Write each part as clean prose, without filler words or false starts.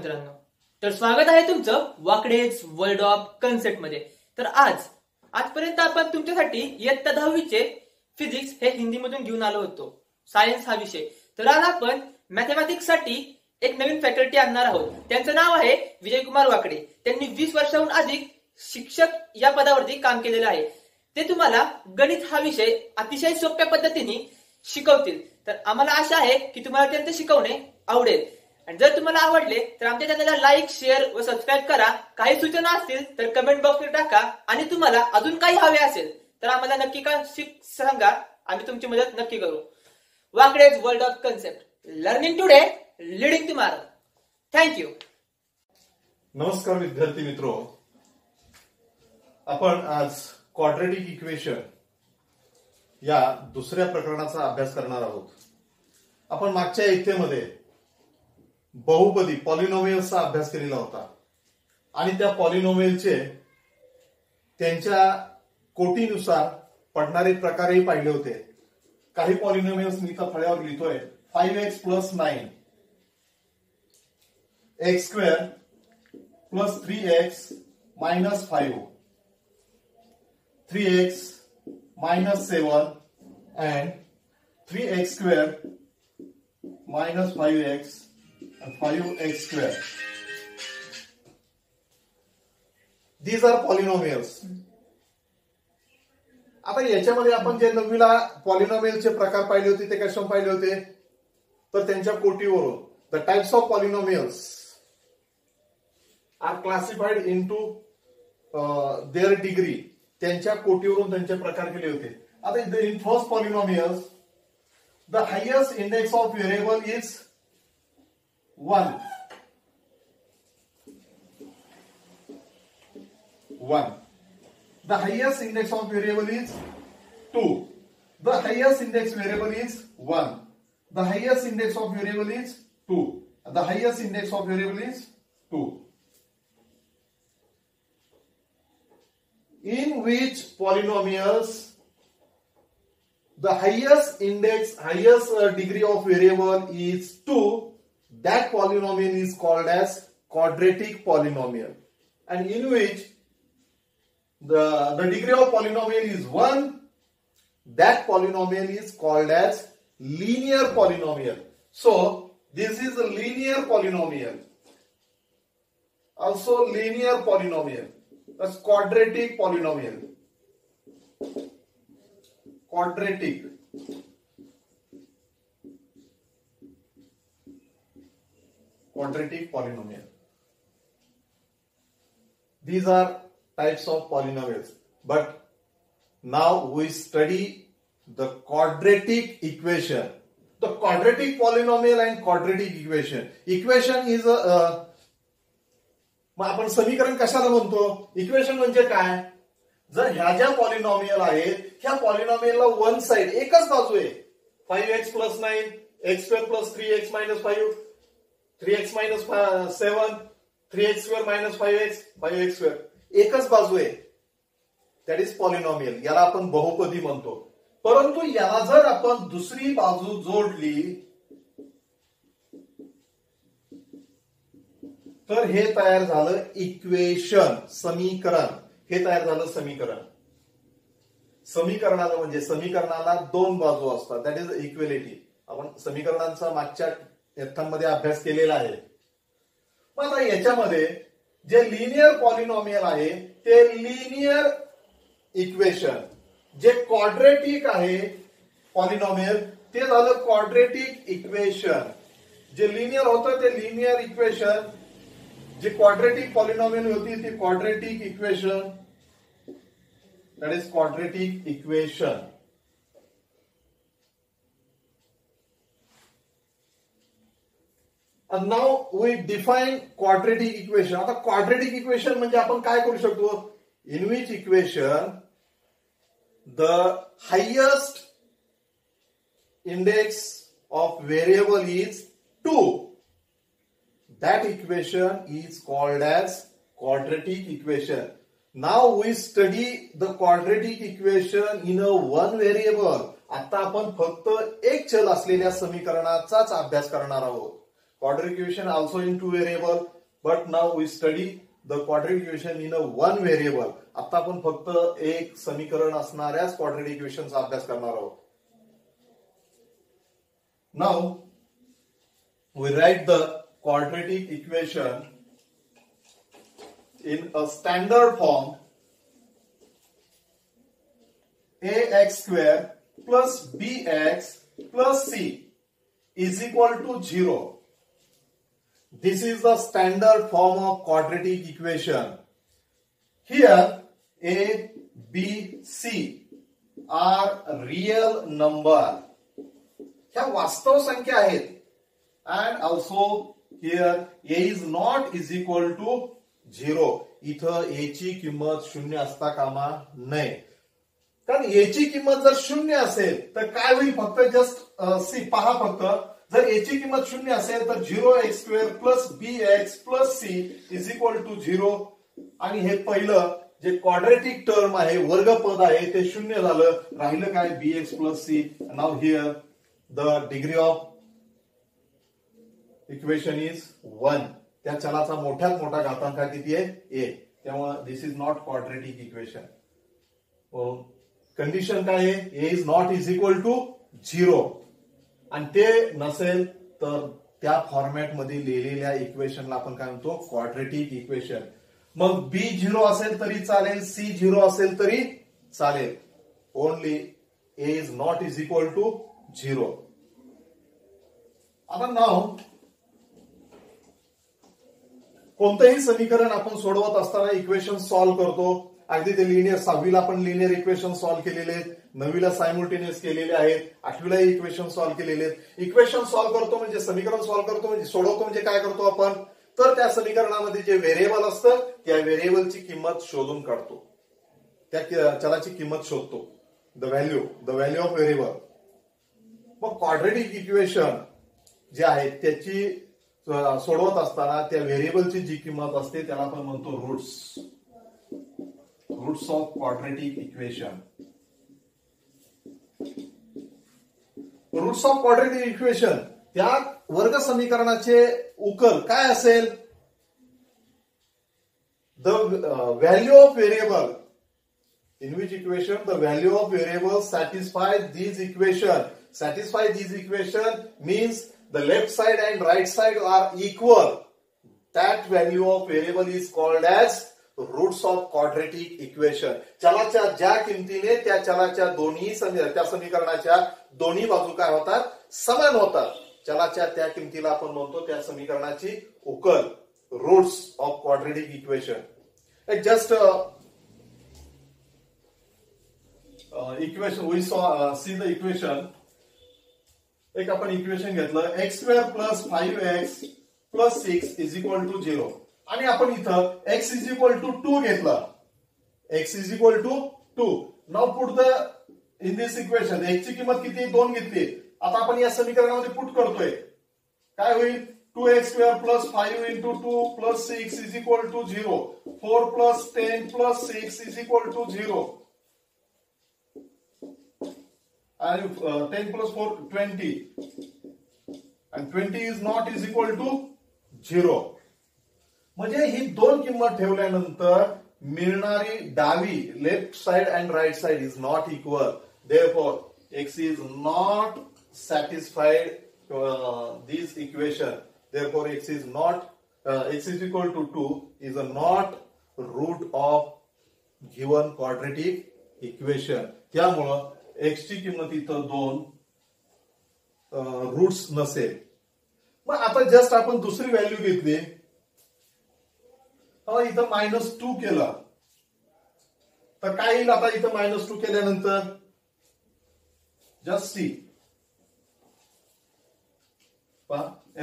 मित्रांनो, तर स्वागत आहे तुमचं वाकडेज वर्ल्ड ऑफ कन्सेप्ट मध्ये। तर आजपर्यंत आपण तुमच्यासाठी इयत्ता 10वीचे फिजिक्स हे हिंदी मधून घेऊन आलो होतो, सायन्स हा विषय। तर आज आपण मॅथमॅटिक्स साठी एक नवीन फॅकल्टी आणणार आहोत। त्यांचं नाव आहे विजय कुमार वाकडे। त्यांनी 20 वर्षाहून अधिक शिक्षक या पदावरती काम केलेलं आहे। ते तुम्हाला गणित हा विषय अतिशय सोप्या पद्धतीने शिकवतील। तर आम्हाला आशा आहे की तुम्हाला त्यांचे शिकवणे आवडेल। आणि जर तुम्हाला आवडले तर आमच्या चॅनलला लाईक, शेअर व सबस्क्राईब करा। काही सूचना असतील तर कमेंट बॉक्समध्ये टाका आणि तुम्हाला अजून काही हवे असेल तर आम्हाला नक्की सांगा, आम्ही तुमची मदत नक्की करू। Wakde's world of concept, learning today leading tomorrow. Thank you. नमस्कार विद्यार्थी मित्रो, आपण आज क्वाड्रेटिक इक्वेशन या दुसऱ्या प्रकरणाचा अभ्यास करणार आहोत। आपण मागच्या इयत्तेमध्ये बहुपदी पॉलिनोमियल्सचा अभ्यास केलेला होता आणि त्या पॉलिनोमियलचे त्यांच्या कोटीनुसार पडणारे प्रकारही पाहिले होते। काही पॉलिनोमियल्स मी इथं फळ्यावर लिहितोय। 5x + 9, x² + 3x - 5, 3x - 7 and 3x² - 5x and 5x². These are polynomials. आता याच्यामध्ये आपण जे 9वीला पॉलिनोमियलचे प्रकार पाहिले होते ते कशावर पाहिले होते, तर त्यांच्या कोटीवरून। The types of polynomials are classified into their degree, त्यांच्या कोटीवरून त्यांचे प्रकार केले होते। आता in first polynomials the highest index of variable is 1. The highest index of variable is 2. The highest index variable is 1. The highest index of variable is 2. The highest index of variable is 2. In which polynomials the highest degree of variable is 2, that polynomial is called as quadratic polynomial. And in which the degree of polynomial is 1, that polynomial is called as linear polynomial. So this is a linear polynomial, also linear polynomial. That's quadratic polynomial. Quadratic polynomial. These are types of polynomials, but now we study the quadratic equation. The quadratic polynomial and quadratic equation. Equation is आपण समीकरण कशाला म्हणतो? Equation म्हणजे काय? जर ह्या ज्या polynomial आहेत ह्या पॉलिनॉमियलला वन साइड एकच बाजू आहे, 5x + 9, x² + 3x - 5, 3x - 7, 3x² - 5x, 5x², एकच बाजू आहे, दॅट इज पॉलिनॉमियल। याला आपण बहुपदी म्हणतो। परंतु याला जर आपण दुसरी बाजू जोडली तर हे तयार झालं इक्वेशन, समीकरण। हे तयार झालं समीकरण। समीकरणाला म्हणजे समीकरणाला दोन बाजू असतात, दॅट इज इक्वेलिटी। आपण समीकरणांचा मागच्या इयत्तांमध्ये अभ्यास केलेला आहे। मग आता याच्यामध्ये जे लिनियर पॉलिनॉमियल आहे ते लिनियर इक्वेशन, जे क्वाड्रेटिक आहे पॉलिनॉमियल ते झालं क्वाड्रेटिक इक्वेशन। जे लिनियर होतं ते लिनियर इक्वेशन, जे क्वाड्रेटिक पॉलिनॉमियल होती ती quadratic equation, that is quadratic equation. And now we define quadratic equation. आता quadratic equation म्हणजे आपण काय करू शकतो? In which equation the highest index of variable is 2. That equation is called as quadratic equation. Now we study the quadratic equation in a one variable. आता आपण फक्त एक चल असलेल्या समीकरणाचाच अभ्यास करणार आहोत। quadratic equation also in two variable, but now we study the quadratic equation in a one variable. आता आपण फक्त एक समीकरण असणाऱ्याच quadratic equationचा अभ्यास करणार आहोत. Now we write the quadratic equation in a standard form. Ax square plus bx plus c is equal to 0. This is the standard form of quadratic equation. Here a, b, c are real number. ह्या वास्तव संख्या आहेत. And also here a is not is equal to 0. इथं a ची किंमत शून्य असता कामा नये. कारण a ची किंमत जर शून्य असेल तर काय होईल, फक्त जस्ट सी पहा, फक्त जर a ची किंमत शून्य असेल तर 0x² plus bx plus c is equal to 0. आणि हे पहिलं जे क्वाड्रेटिक टर्म आहे, वर्गपद आहे, ते शून्य झालं. राहिलं काय, bx plus c. Now here the degree of equation is 1. त्या चलाचा मोठ्यात मोठा घातांक किती आहे, a. त्यामुळे this is not quadratic equation. Condition काय आहे, a is not is equal to 0. आणि ते नसेल तर त्या फॉर्मॅट मध्ये लिहिलेल्या इक्वेशनला आपण काय म्हणतो, क्वाड्रेटिक इक्वेशन. मग b 0 असेल तरी चालेल, c 0 असेल तरी चालेल. Only a is not is equal to 0. आता नाव कोणतेही समीकरण आपण सोडवत असताना इक्वेशन सॉल्व्ह करतो. अगदी ते लिनियर, 6वीला आपण लिनियर इक्वेशन सॉल्व्ह केलेले आहेत, 9वीला सायमल्टेनियस केलेले आहेत, 8वीला इक्वेशन सॉल्व्ह केलेले आहेत. इक्वेशन सॉल्व्ह करतो म्हणजे, समीकरण सॉल्व्ह करतो म्हणजे, सोडवतो म्हणजे काय करतो आपण, तर त्या समीकरणामध्ये जे व्हेरिएबल असतं त्या व्हेरिएबलची किंमत शोधून काढतो, त्या चलाची किंमत शोधतो. The value of variable. मग क्वाड्रेटिक इक्वेशन जे आहे त्याची सोडवत असताना त्या व्हेरिएबलची जी किंमत असते त्याला आपण म्हणतो roots of quadratic equation. Roots of quadratic equation, त्या वर्ग समीकरणाचे उकल काय असेल, the value of variable in which equation the value of variable satisfies these equation. Satisfy these equation means the left side and right side are equal. That value of variable is called as roots of quadratic equation. चलाच्या ज्या किमतीने त्या चलाच्या त्या समीकरणाच्या दोन्ही बाजू काय होतात, समान होतात. चलाच्या त्या किमतीला आपण म्हणतो त्या समीकरणाची उकल, roots of quadratic equation. Just equation we see the equation. एक आपण इक्वेशन घेतलं, x² plus 5x plus 6 is equal to 0. आणि आपण इथं x इज इक्वल टू 2 घेतलं. x is equal to 2. Now put the in this equation. x ची किंमत किती, 2 घेतली. आता आपण या समीकरणामध्ये पुट करतोय, काय होईल, 2x² plus 5 into 2 plus 6 is equal to 0. 4 plus 10 plus 6 is equal to 0. And 10 plus 4 20 and 20 is not is equal to 0. म्हणजे ही दोन किंमत ठेवल्यानंतर मिळणारी डावी left side and right side is not equal. Therefore x is not satisfied this equation. Therefore x is not x is equal to 2 is a not root of given quadratic equation. त्यामुळं x ची किंमत इथं 2 roots नसेल. मग आता just आपण दुसरी value घेतली, इथं -2 केलं तर काय येईल. आता इथं -2 केल्यानंतर जस्ट सी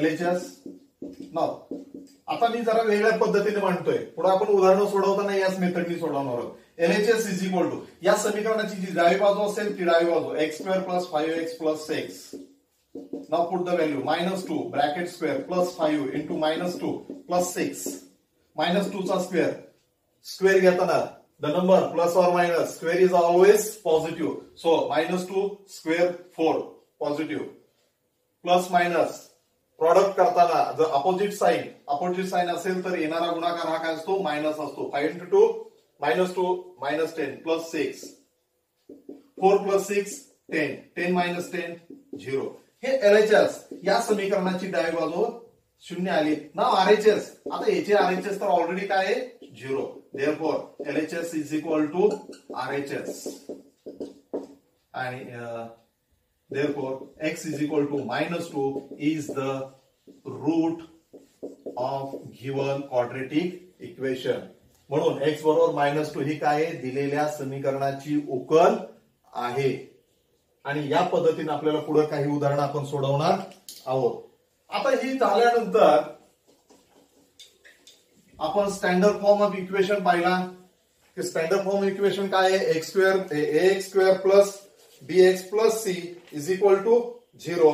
LHS. नाव आता मी जरा वेगळ्या पद्धतीने मांडतोय, पुढे आपण उदाहरण सोडवताना याच मेथडनी सोडवणार आहोत. LHS इज इक्वल टू, या समीकरणाची जी डावी बाजू असेल ती डावी बाजू, x² plus 5x plus 6. Now put the value -2 bracket square plus 5 into -2 plus 6. -2 चा स्क्वेअर घेताना the number plus or minus, square is always positive. So -2 square 4 positive, plus minus product करताना जर अपोजिट साइन असेल तर येणारा गुणाकार हा काय असतो मायनस असतो. 5 into 2 minus 10 plus 6 4 plus 6 10 10 minus 10 0. हे LHS या समीकरणाची डावी बाजू 0 आली. नाव RHS आता याचे RHS तर ऑलरेडी काय आहे 0. therefore LHS is equal to RHS आणि therefore x is equal to -2 is the root of given quadratic equation. म्हणून x बरोबर -2 ही काय आहे दिलेल्या समीकरणाची उकल आहे. आणि या पद्धतीने आपल्याला पुढे काही उदाहरणं आपण सोडवणार आहोत. आता ही झाल्यानंतर आपण स्टँडर्ड फॉर्म ऑफ इक्वेशन पाहिला की स्टँडर्ड फॉर्म इक्वेशन काय आहे ax square plus bx plus c is equal to 0.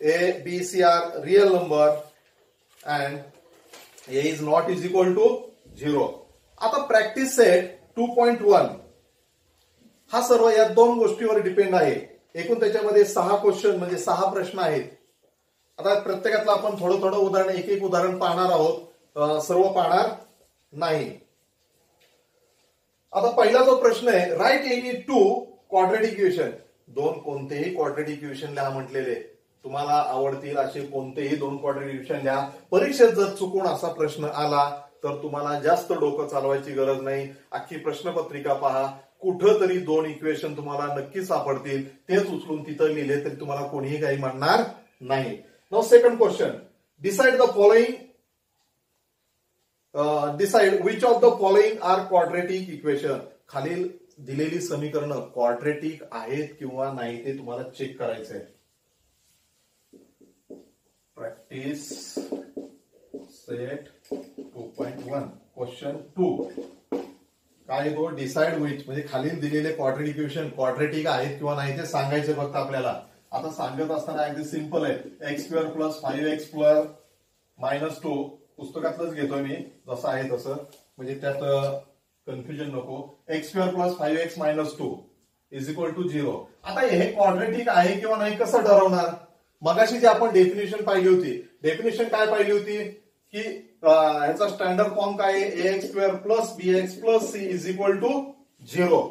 a b c are real number and a is not is equal to 0. आता प्रॅक्टिस सेट 2.1 हा सर्व या दोन गोष्टीवर डिपेंड आहे. एकूण त्याच्यामध्ये 6 क्वेश्चन म्हणजे 6 प्रश्न आहेत. आता प्रत्येकातलं आपण थोडं उदाहरण एक उदाहरण पाहणार आहोत, सर्व पाहणार नाही. आता पहिला जो प्रश्न आहे राईट एनी 2 क्वाड्रेटिक इक्वेशन. दोन कोणतेही क्वाड्रेटिक इक्वेशन लिहा म्हटलेले. तुम्हाला आवडतील असे कोणतेही 2 क्वाड्रेटिक इक्वेशन लिहा. परीक्षेत जर चुकून असा प्रश्न आला तर तुम्हाला जास्त डोकं चालवायची गरज नाही. अख्खी प्रश्नपत्रिका पहा, कुठं तरी 2 इक्वेशन तुम्हाला नक्की सापडतील. तेच उचलून तिथं लिहिले तरी तुम्हाला कोणीही काही म्हणणार नाही. Now second question, decide the following decide which of the following are quadratic equation. खालील दिलेली समीकरणं क्वाड्रेटिक आहेत किंवा नाही ते तुम्हाला चेक करायचंय. प्रॅक्टिस सेट 2.1 क्वेश्चन 2 काय तो डिसाइड विच म्हणजे खालील दिलेले क्वाड्रेटिक इक्वेशन क्वाड्रेटिक आहेत किंवा नाही ते सांगायचे फक्त आपल्याला. आता सांगत असताना अगदी सिंपल आहे. x square plus 5x plus -2 पुस्तकातलंच घेतोय मी जसं आहे तसं, म्हणजे त्यात कन्फ्युजन नको. x square plus 5x -2 is equal to 0. आता हे क्वाड्रेटिक आहे किंवा नाही कसं ठरवणार. मगाशी जी आपण डेफिनेशन पाहिली होती, डेफिनेशन काय पाहिली होती की ह्याचा स्टँडर्ड फॉर्म काय आहे ax square plus bx plus c is equal to 0.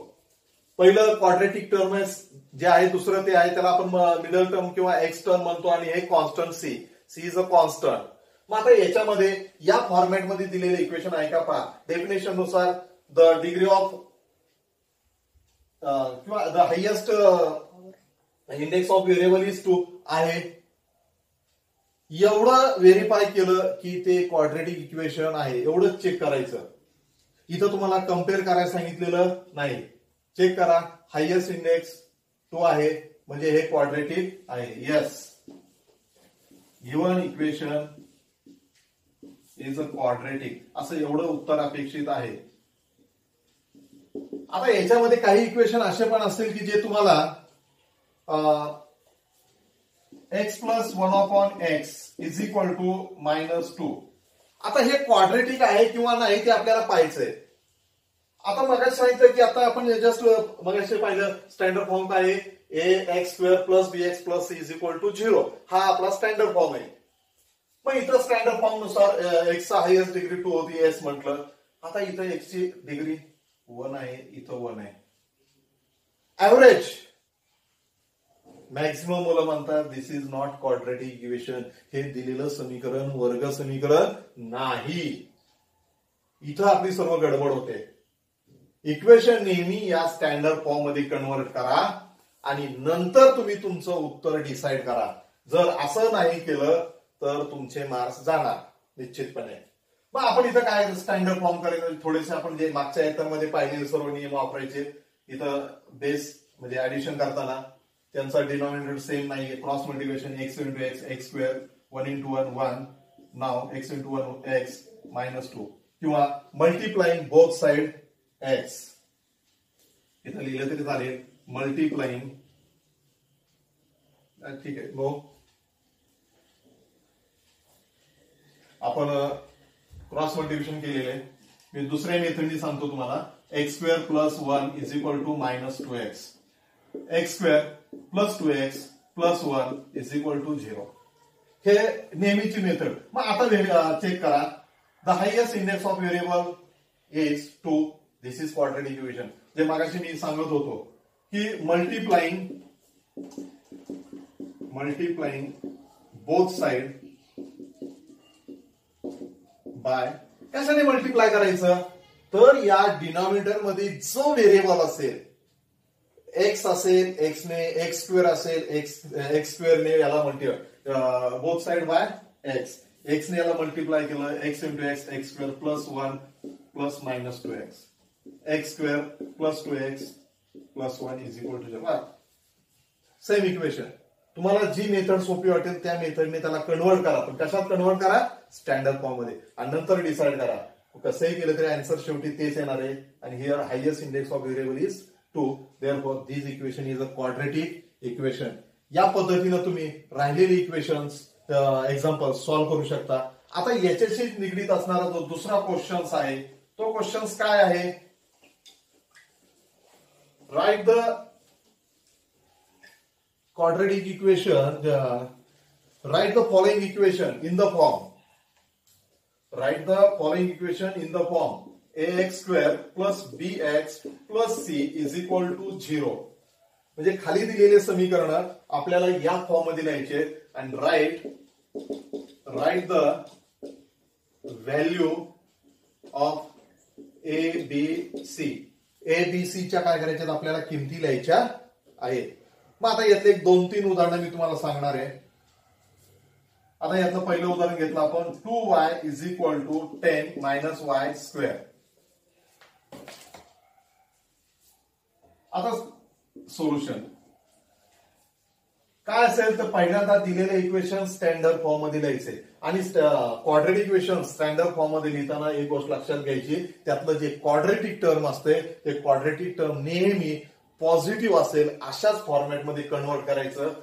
पहिलं क्वाड्रेटिक टर्म जे आहे दुसरं ते आहे त्याला आपण मिडल टर्म किंवा एक्स टर्म म्हणतो आणि हे constant c is a constant. मग आता याच्यामध्ये या फॉर्मॅटमध्ये दिलेले इक्वेशन आहे का पहा. डेफिनेशन नुसार द डिग्री ऑफ किंवा the highest index of variable is 2 आहे. एवढं व्हेरीफाय केलं की ते क्वाड्रेटिक इक्वेशन आहे एवढंच चेक करायचं. इथं तुम्हाला कम्पेअर करायला सांगितलेलं नाही. चेक करा, हायएस्ट इंडेक्स 2 आहे म्हणजे हे क्वाड्रेटिक आहे. Yes, given equation is a quadratic असं एवढं उत्तर अपेक्षित आहे. आता याच्यामध्ये काही इक्वेशन असे पण असतील की जे तुम्हाला x plus 1 upon x is equal to -2. आता हे क्वाड्रेटिक आहे किंवा नाही ते आपल्याला पाहायचंय. आता मगाशी सांगितलं की आता आपण जस्ट मगाशी पाहिलं स्टँडर्ड फॉर्म काय आहे ax square plus bx plus c is equal to 0. हा आपला स्टँडर्ड फॉर्म आहे. मग इथं स्टँडर्ड फॉर्म नुसार x चा हायएस्ट डिग्री 2 होती s म्हटलं. आता इथं x ची डिग्री 1 आहे, इथं 1 आहे. ऍव्हरेज मॅक्सिमम मुलं म्हणतात दिस इज नॉट क्वाड्रेटिक इक्वेशन. हे दिलेलं समीकरण वर्ग समीकरण नाही. इथं आपली सर्व गडबड होते. इक्वेशन नेहमी या स्टँडर्ड फॉर्म मध्ये कन्व्हर्ट करा आणि नंतर तुम्ही तुमचं उत्तर डिसाइड करा. जर असं नाही केलं तर तुमचे मार्क्स जाणार निश्चितपणे. मग आपण इथं काय स्टँडर्ड फॉर्म करायचं थोडेसे आपण जे मागच्या एकरमध्ये पाहिलेले सर्व नियम वापरायचे. इथं बेस म्हणजे ऍडिशन करताना त्यांचा डिनॉमिनेटर सेम नाहीये. Cross multiplication x into x x square 1 into 1 1 नाव x इंटू 1 x -2 किंवा मल्टिप्लाइंग बोथ साइड x इथं लिहिलं तरी चालेल. मल्टिप्लाइंग ठीक आहे. नो आपण क्रॉस मल्टिप्लिकेशन केलेलं आहे. मी दुसऱ्या मेथडनी सांगतो तुम्हाला. x square plus 1 is equal to -2x x square plus 2x plus 1 is equal to 0. हे नेहमीची मेथड. मग आता चेक करा. The highest index of variable is 2. This is quadratic equation. जे मागाशी मी सांगत होतो की मल्टिप्लाइंग बोथ साइड बाय. कशाने मल्टिप्लाय करायचं? तर या डिनॉमिनेटर मध्ये जो व्हेरिएबल असेल, एक्स असेल, एक्सने एक्स स्क्वेअर असेल, एक्स स्क्वेअरने याला multiply both side by x. एक्सने याला मल्टिप्लाय केलं, x into x, x square plus 1 plus minus 2x. X square plus 2x plus 1 is equal to 0. Same equation. तुम्हाला जी मेथड सोपी वाटेल त्या मेथडने त्याला कन्वर्ट करा. पण कशात कन्वर्ट करा? स्टँडर्ड फॉर्म मध्ये. आणि नंतर डिसाइड करा. कसंही केलं तरी आन्सर शेवटी तेच येणार आहे. आणि here highest index of variable is 2. Therefore this equation is a quadratic equation. या पद्धतीनं तुम्ही राहिलेली इक्वेशन्स एक्झाम्पल सॉल्व्ह करू शकता. आता याच्याशी निगडीत असणारा जो दुसरा क्वेश्चन आहे तो क्वेश्चन काय आहे? Write the quadratic equation, write the following equation in the form. Write the following equation in the form. ax square plus bx plus c is equal to 0. म्हणजे खाली दिलेले समीकरण आपल्याला या फॉर्म मध्ये लिहायचे. आणि right the value of A B C. A B C च्या काय करायच्यात? आपल्याला किमती लिहायच्या आहेत. मग आता यातले 2-3 उदाहरणं मी तुम्हाला सांगणार आहे. आता यातलं पहिलं उदाहरण घेतलं आपण. 2y is equal to 10 minus y square. आता सोल्युशन काय असेल? तर पहिल्यांदा दिलेले इक्वेशन स्टँडर्ड फॉर्म मध्ये लिहायचे. आणि क्वाड्रॅटिक इक्वेशन स्टँडर्ड फॉर्म मध्ये लिहिताना एक गोष्ट लक्षात घ्यायची, त्यातलं जे क्वाड्रॅटिक टर्म असते ते क्वाड्रॅटिक टर्म नेहमी पॉझिटिव्ह असेल अशाच फॉर्मॅटमध्ये कन्वर्ट करायचं.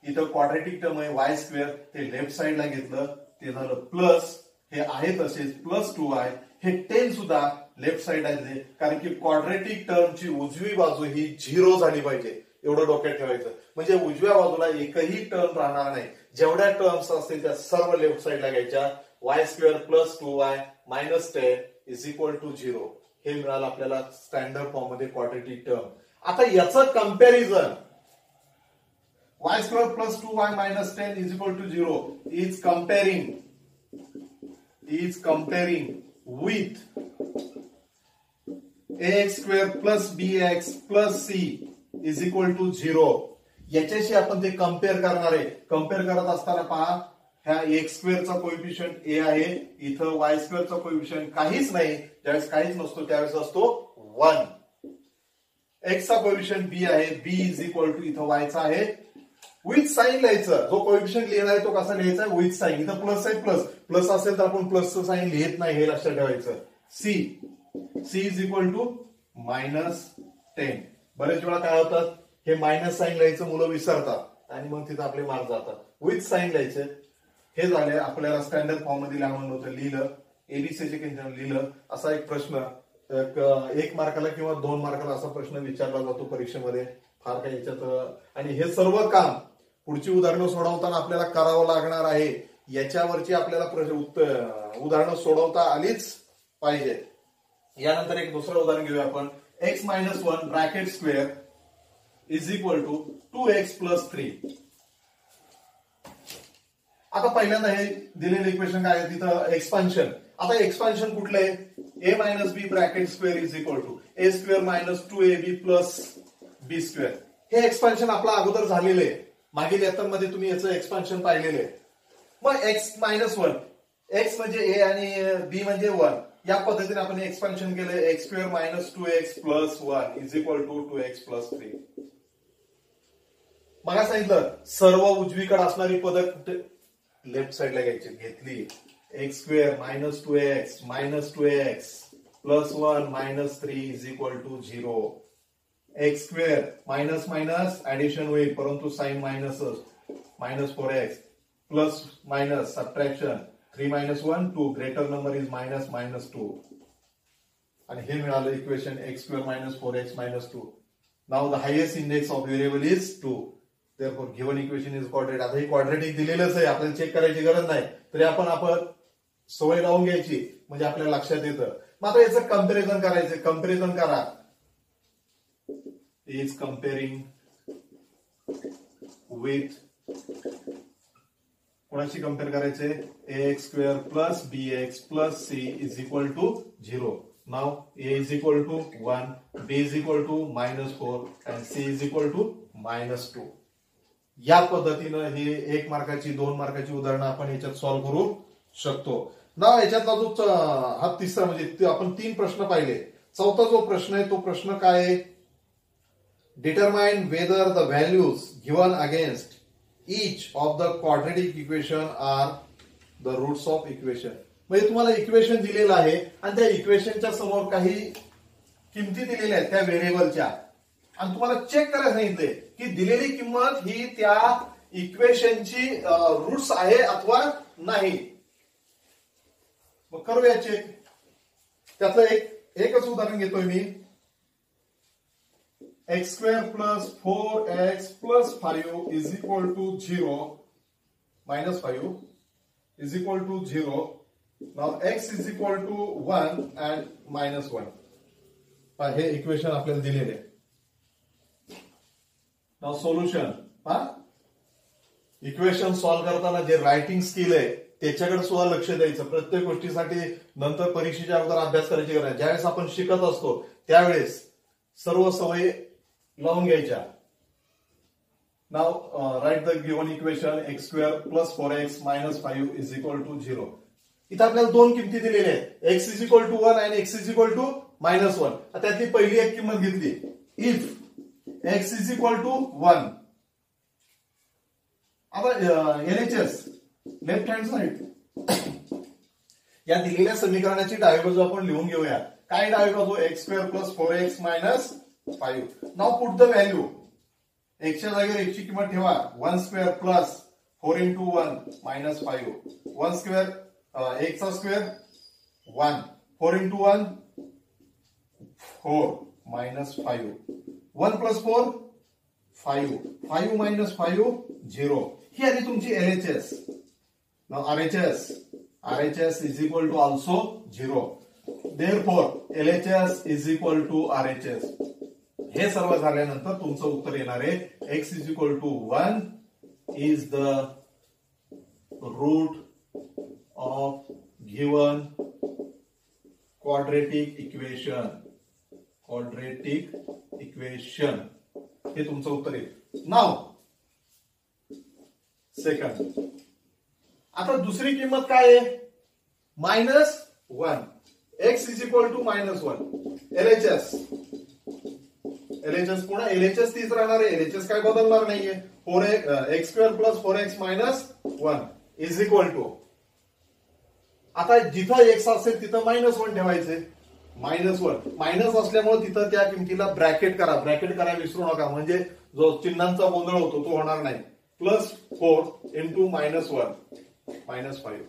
इथं क्वाड्रॅटिक टर्म आहे y स्क्वेअर, ते लेफ्ट साइडला घेतलं, ते झालं प्लस, हे आहे तसेच प्लस 2y. हे 10 सुद्धा लेफ्ट साइडला आहे, कारण की क्वाड्रॅटिक टर्मची उजवी बाजू ही 0 झाली पाहिजे. एवढं डोक्यात ठेवायचं. म्हणजे उजव्या बाजूला एकही टर्म राहणार नाही. जेवढ्या टर्म्स असतील त्या सर्व लेफ्ट साइडला घ्यायच्या. y square plus 2y minus 10 is equal to 0. हे मिळालं आपल्याला स्टँडर्ड फॉर्म मध्ये क्वाड्रॅटिक टर्म. आता याचं comparison y square plus 2y minus 10 is equal to 0 is comparing with ax square plus bx plus c is equal to 0. याच्याशी आपण ते compare करणार आहे. कंपेअर करत असताना पहा, ह्या एक्स स्क्वेअरचा कोएफिशियंट ए आहे, इथं वाय स्क्वेअरचा कोएफिशियंट काहीच नाही. ज्यावेळेस काहीच नसतो त्यावेळेस असतो 1. एक्स चा कोएफिशियंट बी आहे, बी इज इक्वल टू इथं वायचा आहे. विथ साइन लिहायचं. जो कोएफिशियंट लिहिला आहे तो कसा लिहायचा? With sign. इथं प्लस आहे, प्लस असेल तर आपण प्लसचं साइन लिहित नाही, हे लक्षात ठेवायचं. C is equal to minus 10. बरेच वेळा काय होतात, हे मायनस साइन लिहायचं मुलं विसरतात आणि मग तिथं आपले मार्क जातात. विथ साइन लिहायचं. हे झाले आपल्याला स्टँडर्ड फॉर्म मध्ये लिहावं नव्हतं, लिहिलं. एबीसीचे किंवा लिहिलं. असा एक प्रश्न 1 मार्काला किंवा 2 मार्काला असा प्रश्न विचारला जातो परीक्षेमध्ये. फार काही याच्यात. आणि हे सर्व काम पुढची उदाहरणं सोडवताना आपल्याला करावं लागणार आहे. याच्यावरची आपल्याला उदाहरणं सोडवता आलीच पाहिजे. यानंतर एक दुसरं उदाहरण घेऊया आपण. x minus 1 bracket square is equal to 2x plus 3. आता पहिल्यांदा हे दिलेलं इक्वेशन काय आहे? तिथं एक्सपान्शन. आता एक्सपान्शन कुठलं आहे? a minus B bracket square is equal to a square minus 2ab plus B square. हे एक्सपान्शन आपलं अगोदर झालेलं आहे. मागील यातमध्ये तुम्ही याचं एक्सपान्शन पाहिलेलं आहे. मग x मायनस 1, x म्हणजे a आणि b म्हणजे 1. या पद्धतीने आपण एक्सपान्शन केलं. X square minus 2x plus 1 is equal to 2x plus 3. मला सांगितलं सर्व उजवीकडे असणारी पद लेफ्ट साइडला घ्यायची. घेतली. X square minus 2x plus 1 minus 3 is equal to 0. X square minus minus addition होईल, परंतु साइन मायनसच. Minus 4x plus minus subtraction. 3 minus 1 2 greater number is minus 2. आणि हे मिळालं equation x square minus 4x minus 2. Now the highest index of variable is 2. Therefore given equation is quadratic. आता हे quadratic दिलेलंच आहे, आपल्याला चेक करायची गरज नाही, तरी आपण सवय लावून घ्यायची म्हणजे आपल्याला लक्षात येतं. मग आता याचं कम्पॅरिझन करायचं. कम्पॅरिझन करा. इज कम्पेअरिंग विथ, कोणाशी कम्पेअर करायचे? ax square plus bx plus c is equal to 0. नाव a is equal to 1, b is equal to -4 and c is equal to -2. या पद्धतीनं हे 1 मार्काची 2 मार्काची उदाहरणं आपण याच्यात सॉल्व्ह करू शकतो. ना याच्यातला जो हा तिसरा म्हणजे आपण 3 प्रश्न पाहिले. चौथा जो प्रश्न आहे तो प्रश्न काय आहे? Determine whether the values given against each of the quadratic equation are the roots of equation. म्हणजे तुम्हाला इक्वेशन दिलेलं आहे आणि त्या इक्वेशनच्या समोर काही किमती दिलेल्या आहेत त्या व्हेरिएबलच्या, आणि तुम्हाला चेक करायला सांगितले की दिलेली किंमत ही त्या इक्वेशनची रूट्स आहे अथवा नाही. मग करूया चेक. त्यातलं एकच उदाहरण घेतोय मी. x square plus 4x plus 5 is equal to 0 minus 5 is equal to 0. Now x is equal to 1 and minus 1. हे इक्वेशन आपल्याला दिलेले आहे. Now solution. इक्वेशन सॉल्व्ह करताना जे रायटिंग स्किल आहे त्याच्याकडे सुद्धा लक्ष द्यायचं. प्रत्येक गोष्टीसाठी नंतर परीक्षेच्या अगोदर अभ्यास करायची गरज आहे. ज्यावेळेस आपण शिकत असतो त्यावेळेस सर्व सवयी लावून घ्यायच्या. Now write the given equation x square plus 4x minus 5 is equal to 0. इथं आपल्याला 2 किमती दिलेल्या आहेत. x इज इक्वल टू 1 आणि x इज इक्वल टू -1. त्यातली पहिली एक किंमत घेतली. If x is equal to 1. आता LHS लेफ्ट हँड साइड या दिलेल्या समीकरणाची डावी बाजू आपण लिहून घेऊया. काय डावी बाजू? x square plus 4x minus 5. Now put the value. x च्या जागेवर x ची किंमत ठेवा. 1 square plus 4 into 1 minus 5. 1 square x चा square 1. 4 into 1 4 minus 5. 1 plus 4 5. 5 minus 5 0. ही आली तुमची LHS. Now RHS is equal to also 0. Therefore LHS is equal to RHS. हे सर्व झाल्यानंतर तुमचं उत्तर येणार आहे x is equal to 1 is the root of given quadratic equation. हे तुमचं उत्तर आहे. नाव सेकंड. आता दुसरी किंमत काय आहे? -1. x is equal to -1. LHS पुन्हा LHS तीच राहणार आहे. LHS काय बदलणार नाहीये. 4x square plus 4x minus 1 is equal to. आता जिथं x असेल तिथं -1 ठेवायचे. -1 मायनस असल्यामुळे तिथं त्या किमतीला ब्रॅकेट करा. ब्रॅकेट करायला विसरू नका म्हणजे जो चिन्हांचा गोंधळ होतो तो होणार नाही. +4 into -1 -5.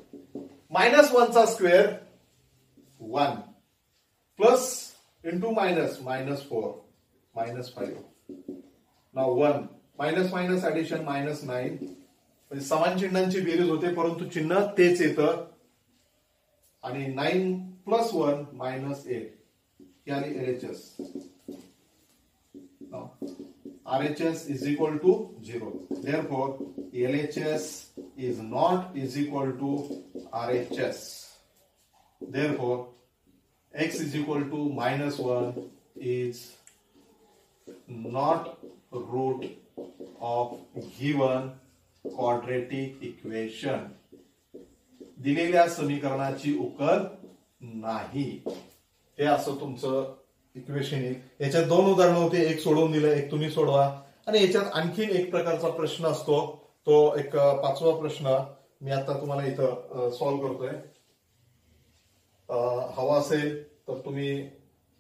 -1 चा square 1 plus into minus -4 -5. Now 1 minus minus addition -9 म्हणजे समान चिन्हांची बेरीज होते परंतु चिन्ह तेच येतं. आणि 9 + 1 -8 ही आली LHS. RHS is equal to 0. Therefore LHS is not is equal to RHS. Therefore x is equal to -1 is not root of given quadratic equation. दिलेल्या समीकरणाची उकल नाही. हे असं तुमचं इक्वेशन येईल. याच्यात 2 उदाहरणं होते. एक सोडवून दिलं, एक तुम्ही सोडवा. आणि याच्यात आणखीन एक प्रकारचा प्रश्न असतो तो एक 5वा प्रश्न मी आता तुम्हाला इथं सॉल्व्ह करतोय. हवा असेल तर तुम्ही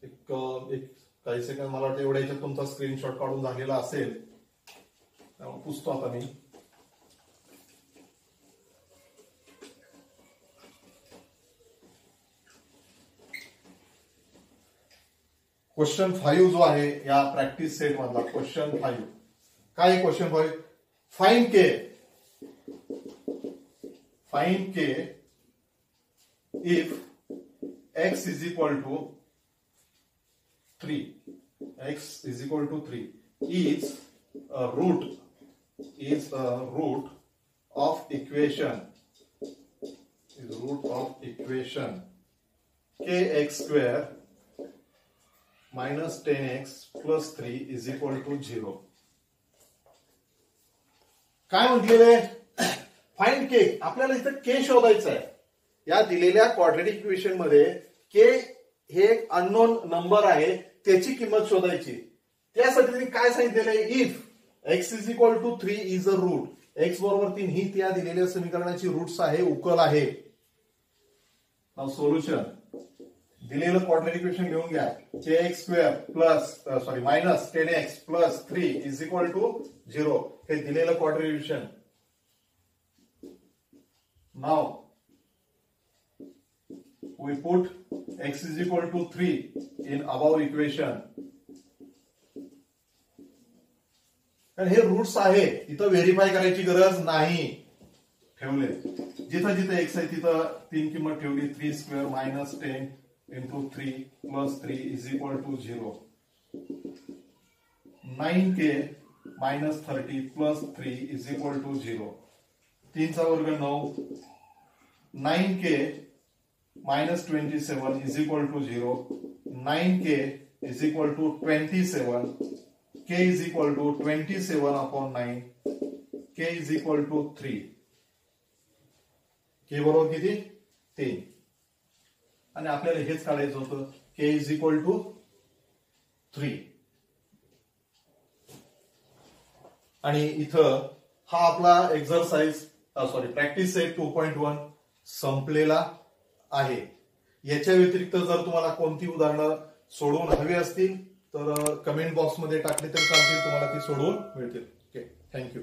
एक काही सेकंद मला वाटतं एवढ्या याच्यात तुमचा स्क्रीनशॉट काढून झालेला असेल. पुसतो आता मी. क्वेश्चन 5 जो आहे या प्रॅक्टिस सेट मधला क्वेश्चन 5. काय question 5? Find K if x is equal to 3 is a root of equation kx square minus 10x plus 3 is equal to 0. काय म्हटलेलं आहे? फाइंड के. आपल्याला इथं के शोधायचं आहे. या दिलेल्या क्वाड्रेटिक इक्वेशन मध्ये के हे एक अननोन नंबर आहे, त्याची किंमत शोधायची. त्यासाठी त्यांनी काय सांगितलेलं आहे? If x is equal to 3 is a root. x बरोबर 3 ही त्या दिलेल्या समीकरणाची रूट्स आहे, उकल आहे. Now solution. दिलेलं क्वाड्रेटिक इक्वेशन लिहून घ्या. kx square minus 10x plus 3 is equal to 0. हे दिलेलं quadratic equation. Now we put x is equal to 3 in above equation. आणि हे रूट्स आहे, इथं व्हेरीफाय करायची गरज नाही. ठेवले जिथं जिथं x आहे तिथं 3 किंमत ठेवली. 3 square minus 10 into 3 plus 3 is equal to 0. 9k minus 30 plus 3 is equal to 0. 3 चा वर्ग 9. 9k minus 27 is equal to 0. 9k is equal to 27. K is equal to 27 upon 9. K is equal to 3. K बरोबर किती? 3. आणि आपल्याला हेच काढायचं होतं. K is equal to 3. आणि इथं हा आपला एक्झरसाइज प्रॅक्टिस सेट 2.1 संपलेला आहे. याच्या व्यतिरिक्त जर तुम्हाला कोणती उदाहरणं सोडवून हवी असतील तर कमेंट बॉक्समध्ये टाकली तरी चालतील, तुम्हाला ती सोडवून मिळतील. Okay, thank you.